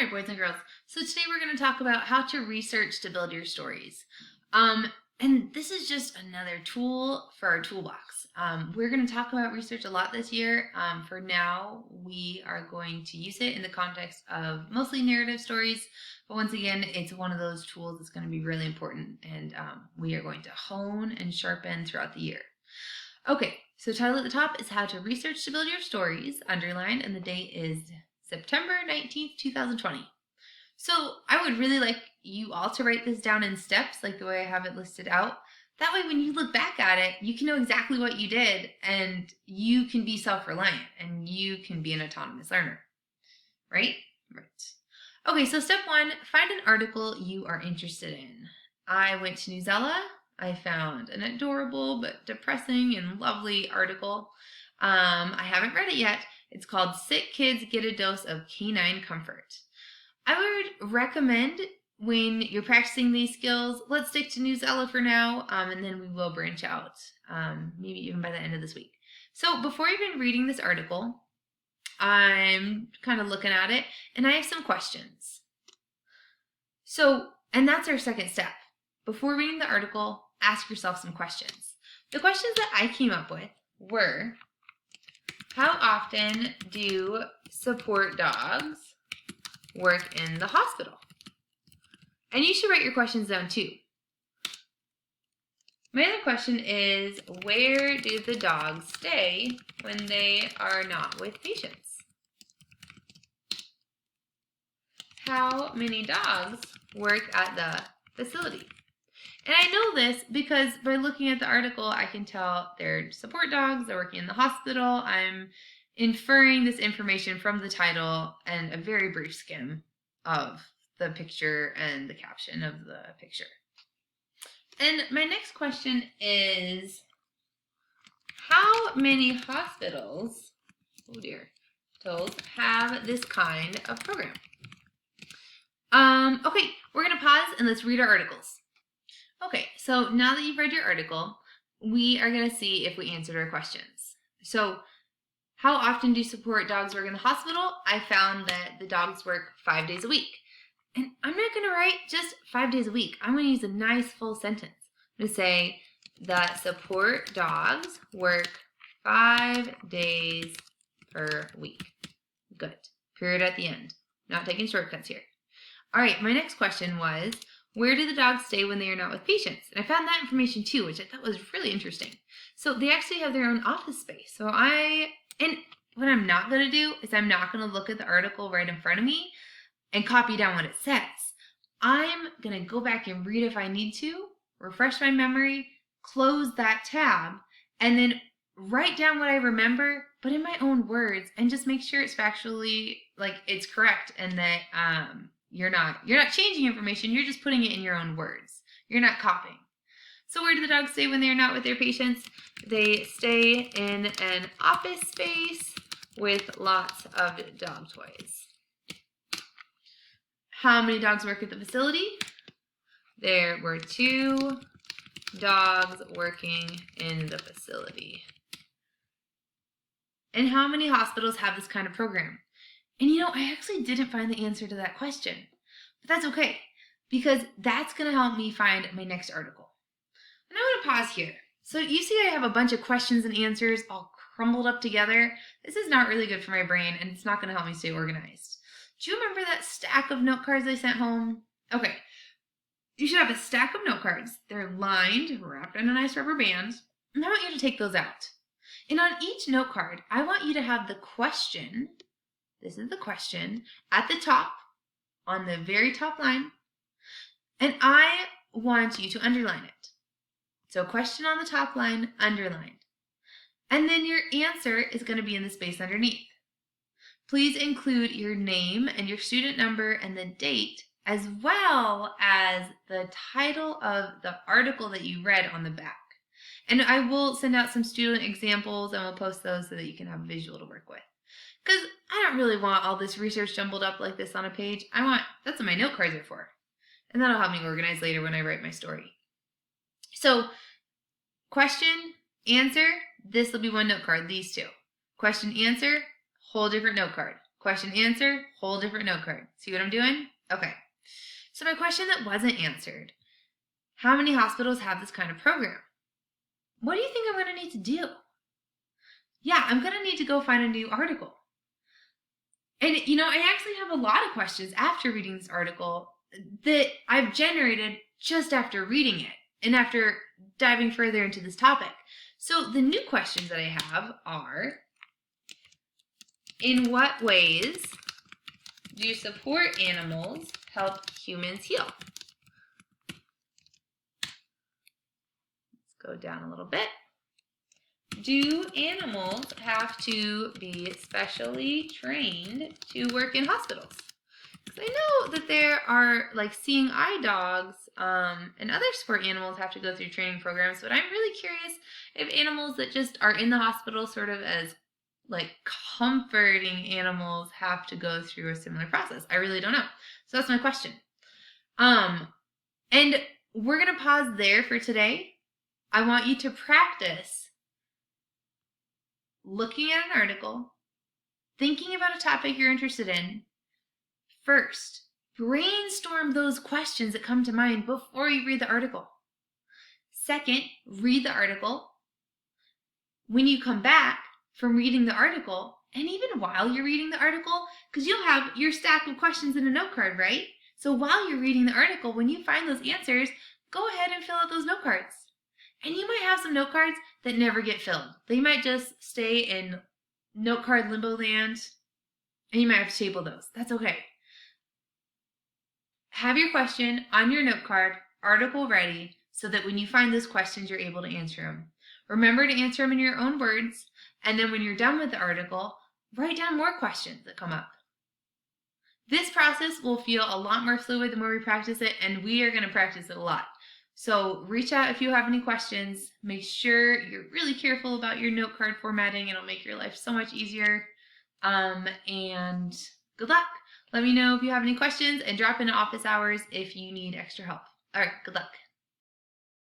All right, boys and girls. So today we're going to talk about how to research to build your stories. And this is just another tool for our toolbox. We're going to talk about research a lot this year. For now, we are going to use it in the context of mostly narrative stories. But once again, it's one of those tools that's going to be really important, and we are going to hone and sharpen throughout the year. Okay, so title at the top is How to Research to Build Your Stories, underlined, and the date is September 19th, 2020. So I would really like you all to write this down in steps, like the way I have it listed out. That way, when you look back at it, you can know exactly what you did, and you can be self-reliant, and you can be an autonomous learner. Right? Right. Okay, so step one, find an article you are interested in. I went to Newsella. I found an adorable but depressing and lovely article. I haven't read it yet. It's called Sick Kids Get a Dose of Canine Comfort. I would recommend when you're practicing these skills, let's stick to Newsella for now, and then we will branch out, maybe even by the end of this week. So before even reading this article, I'm kind of looking at it, and I have some questions. And that's our second step. Before reading the article, ask yourself some questions. The questions that I came up with were, how often do support dogs work in the hospital? And you should write your questions down too. My other question is, where do the dogs stay when they are not with patients? How many dogs work at the facility? And I know this because by looking at the article, I can tell they're support dogs, they're working in the hospital. I'm inferring this information from the title and a very brief skim of the picture and the caption of the picture. And my next question is, how many hospitals, have this kind of program? Okay, we're going to pause and let's read our articles. Okay, so now that you've read your article, we are going to see if we answered our questions. So, how often do support dogs work in the hospital? I found that the dogs work 5 days a week. And I'm not going to write just 5 days a week. I'm going to use a nice full sentence. I'm going to say that support dogs work 5 days per week. Good. Period at the end. Not taking shortcuts here. All right, my next question was, where do the dogs stay when they are not with patients? And I found that information too, which I thought was really interesting. So they actually have their own office space. And what I'm not going to do is I'm not going to look at the article right in front of me and copy down what it says. I'm going to go back and read if I need to, refresh my memory, close that tab, and then write down what I remember, but in my own words, and just make sure it's factually, like, it's correct, and that you're not changing information, you're just putting it in your own words. You're not copying. So where do the dogs stay when they're not with their patients? They stay in an office space with lots of dog toys. How many dogs work at the facility? There were 2 dogs working in the facility. And how many hospitals have this kind of program? And I actually didn't find the answer to that question. But that's okay, because that's going to help me find my next article. And I want to pause here. So you see I have a bunch of questions and answers all crumbled up together. This is not really good for my brain, and it's not going to help me stay organized. Do you remember that stack of note cards I sent home? Okay. You should have a stack of note cards. They're lined, wrapped in a nice rubber band. And I want you to take those out. And on each note card, I want you to have the question, this is the question, at the top, on the very top line. And I want you to underline it. So question on the top line, underlined. And then your answer is going to be in the space underneath. Please include your name and your student number and the date, as well as the title of the article that you read on the back. And I will send out some student examples and we'll post those so that you can have a visual to work with. Because I don't really want all this research jumbled up like this on a page. That's what my note cards are for. And that'll help me organize later when I write my story. So, question, answer, this will be one note card, these 2. Question, answer, whole different note card. Question answer, whole different note card. See what I'm doing? Okay. So my question that wasn't answered, how many hospitals have this kind of program? What do you think I'm going to need to do? Yeah, I'm going to need to go find a new article. And, I actually have a lot of questions after reading this article that I've generated just after reading it and after diving further into this topic. So the new questions that I have are, in what ways do support animals help humans heal? Let's go down a little bit. Do animals have to be specially trained to work in hospitals? Because I know that there are, like, seeing eye dogs and other support animals have to go through training programs, but I'm really curious if animals that just are in the hospital sort of as, like, comforting animals have to go through a similar process. I really don't know. So that's my question. And we're going to pause there for today. I want you to practice looking at an article, thinking about a topic you're interested in. First, brainstorm those questions that come to mind before you read the article. Second, read the article. When you come back from reading the article, and even while you're reading the article, because you'll have your stack of questions in a note card, right? So while you're reading the article, when you find those answers, go ahead and fill out those note cards. And you might have some note cards that never get filled. They might just stay in note card limbo land, and you might have to table those. That's okay. Have your question on your note card, article ready, so that when you find those questions, you're able to answer them. Remember to answer them in your own words, and then when you're done with the article, write down more questions that come up. This process will feel a lot more fluid the more we practice it, and we are going to practice it a lot. So reach out if you have any questions. Make sure you're really careful about your note card formatting. It'll make your life so much easier. And good luck. Let me know if you have any questions and drop into office hours if you need extra help. All right, good luck.